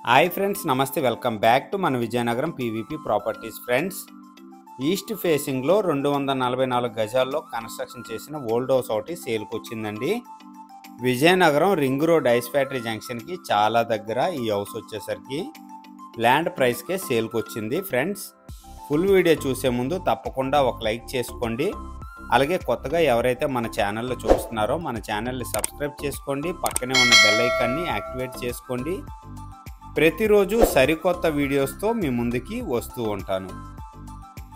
Hi friends, నమస్తే. Welcome back to మన Vizianagaram PVP properties. Friends, east ఫేసింగ్లో 244 గజాల్లో కన్స్ట్రక్షన్ చేసిన ఓల్డ్ హౌస్ ఒకటి సేల్కి వచ్చిందండి. Vizianagaram ring road ice factory జంక్షన్కి చాలా దగ్గర ఈ హౌస్ వచ్చేసరికి ల్యాండ్ ప్రైస్కే సేల్కి వచ్చింది. ఫ్రెండ్స్, ఫుల్ వీడియో చూసే ముందు తప్పకుండా ఒక లైక్ చేసుకోండి. అలాగే కొత్తగా ఎవరైతే మన ఛానల్లో చూస్తున్నారో మన ఛానల్ని సబ్స్క్రైబ్ చేసుకోండి. పక్కనే ఉన్న బెల్ ఐకాన్ని యాక్టివేట్ చేసుకోండి. ప్రతిరోజు సరికొత్త వీడియోస్తో మీ ముందుకి వస్తూ ఉంటాను.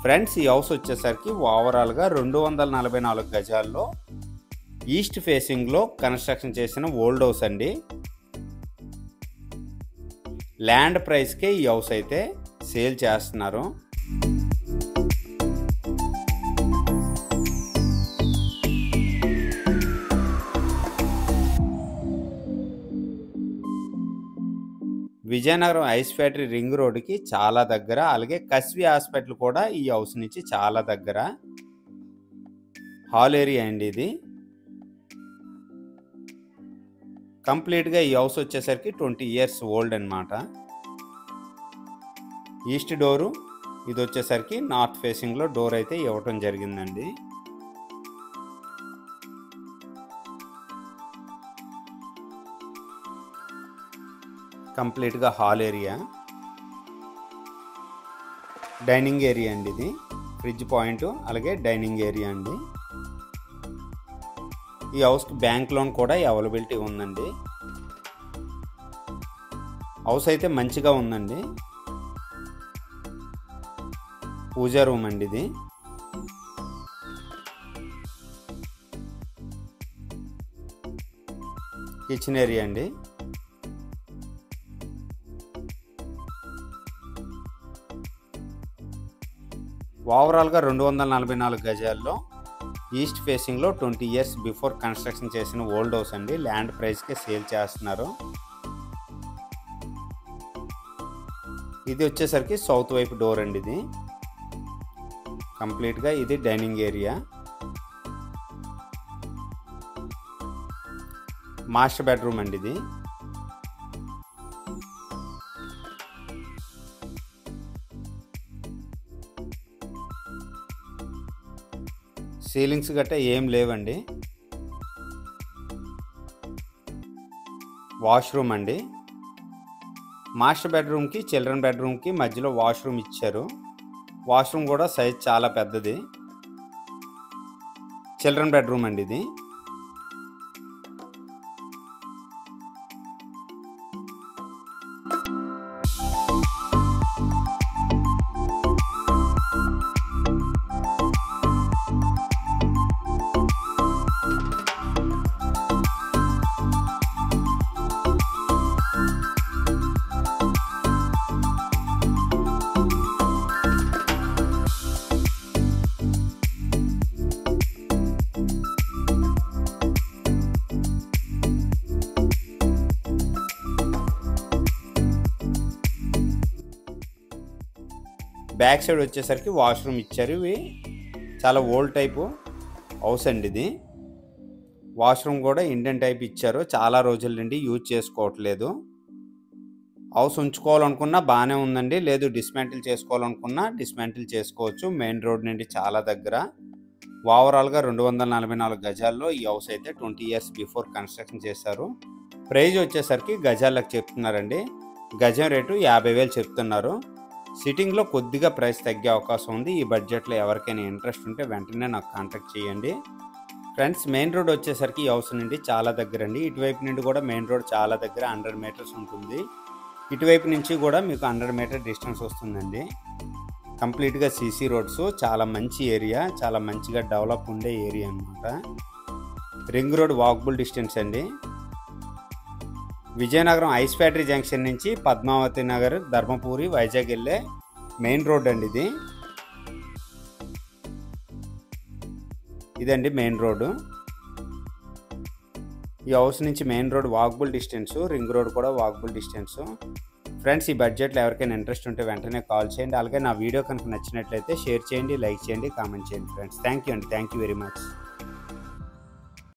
ఫ్రెండ్స్, ఈ హౌస్ వచ్చేసరికి ఓవరాల్గా 244 గజాల్లో ఈస్ట్ ఫేసింగ్లో కన్స్ట్రక్షన్ చేసిన ఓల్డ్ హౌస్ అండి. ల్యాండ్ ప్రైస్కే ఈ హౌస్ అయితే సేల్ చేస్తున్నారు. విజయనగరం ఐస్ ఫ్యాక్టరీ రింగ్ రోడ్డుకి చాలా దగ్గర, అలాగే కస్వి హాస్పిటల్ కూడా ఈ హౌస్ నుంచి చాలా దగ్గర. హాల్ ఏరియా అండి ఇది. కంప్లీట్గా ఈ హౌస్ వచ్చేసరికి 20 ఇయర్స్ ఓల్డ్ అన్నమాట. ఈస్ట్ డోరు ఇది వచ్చేసరికి నార్త్ ఫేసింగ్లో డోర్ అయితే ఇవ్వటం జరిగిందండి. కంప్లీట్గా హాల్ ఏరియా, డైనింగ్ ఏరియా అండి ఇది. ఫ్రిడ్జ్ పాయింట్ అలాగే డైనింగ్ ఏరియా అండి. ఈ హౌస్కి బ్యాంక్ లోన్ కూడా అవైలబిలిటీ ఉందండి. హౌస్ అయితే మంచిగా ఉందండి. పూజా రూమ్ అండి ఇది. కిచెన్ ఏరియా అండి. ఓవరాల్గా 244 గజాల్లో ఈస్ట్ ఫేసింగ్లో 20 ఇయర్స్ బిఫోర్ కన్స్ట్రక్షన్ చేసిన ఓల్డ్ హౌస్ అండి. ల్యాండ్ ప్రైస్కే సేల్ చేస్తున్నారు. ఇది వచ్చేసరికి సౌత్ వైపు డోర్ అండి ఇది. కంప్లీట్గా ఇది డైనింగ్ ఏరియా. మాస్టర్ బెడ్రూమ్ అండి ఇది. సీలింగ్స్ గట్రా ఏం లేవండి. వాష్రూమ్ అండి. మాస్టర్ బెడ్రూమ్కి చిల్డ్రన్ బెడ్రూమ్కి మధ్యలో వాష్రూమ్ ఇచ్చారు. వాష్రూమ్ కూడా సైజ్ చాలా పెద్దది. చిల్డ్రన్ బెడ్రూమ్ అండి ఇది. బ్యాక్ సైడ్ వచ్చేసరికి వాష్రూమ్ ఇచ్చారు. ఇవి చాలా ఓల్డ్ టైపు హౌస్ అండి ఇది. వాష్రూమ్ కూడా ఇండియన్ టైప్ ఇచ్చారు. చాలా రోజుల నుండి యూజ్ చేసుకోవట్లేదు. హౌస్ ఉంచుకోవాలనుకున్నా బాగానే ఉందండి. లేదు డిస్మాంటిల్ చేసుకోవాలనుకున్నా డిస్మాంటిల్ చేసుకోవచ్చు. మెయిన్ రోడ్ నుండి చాలా దగ్గర. ఓవరాల్గా 244 గజాల్లో ఈ హౌస్ అయితే 20 ఇయర్స్ బిఫోర్ కన్స్ట్రక్షన్ చేశారు. ప్రైజ్ వచ్చేసరికి గజాలకు చెప్తున్నారండి. గజం రేటు 50,000 చెప్తున్నారు. సిట్టింగ్లో కొద్దిగా ప్రైస్ తగ్గే అవకాశం ఉంది. ఈ బడ్జెట్లో ఎవరికైనా ఇంట్రెస్ట్ ఉంటే వెంటనే నాకు కాంటాక్ట్ చేయండి. ఫ్రెండ్స్, మెయిన్ రోడ్ వచ్చేసరికి ఈ హౌస్ నుండి చాలా దగ్గర అండి. ఇటువైపు నుండి కూడా మెయిన్ రోడ్ చాలా దగ్గర 100 మీటర్స్ ఉంటుంది. ఇటువైపు నుంచి కూడా మీకు 100 మీటర్ డిస్టెన్స్ వస్తుందండి. కంప్లీట్గా సీసీ రోడ్స్, చాలా మంచి ఏరియా, చాలా మంచిగా డెవలప్ ఉండే ఏరియా అన్నమాట. రింగ్ రోడ్ వాకబుల్ డిస్టెన్స్ అండి. విజయనగరం ఐస్ ఫ్యాక్టరీ జంక్షన్ నుంచి పద్మావతి నగర్, ధర్మపురి, వైజాగ్ వెళ్ళే మెయిన్ రోడ్ అండి ఇది. ఇదండి మెయిన్ రోడ్డు. ఈ హౌస్ నుంచి main road walkable distance, ring road కూడా వాకబుల్ డిస్టెన్స్. ఫ్రెండ్స్, ఈ బడ్జెట్లో ఎవరికైనా ఇంట్రెస్ట్ ఉంటే వెంటనే కాల్ చేయండి. అలాగే నా వీడియో కనుక నచ్చినట్లయితే షేర్ చేయండి, లైక్ చేయండి, కామెంట్ చేయండి. ఫ్రెండ్స్, థ్యాంక్ యూ అండి. Thank you very much.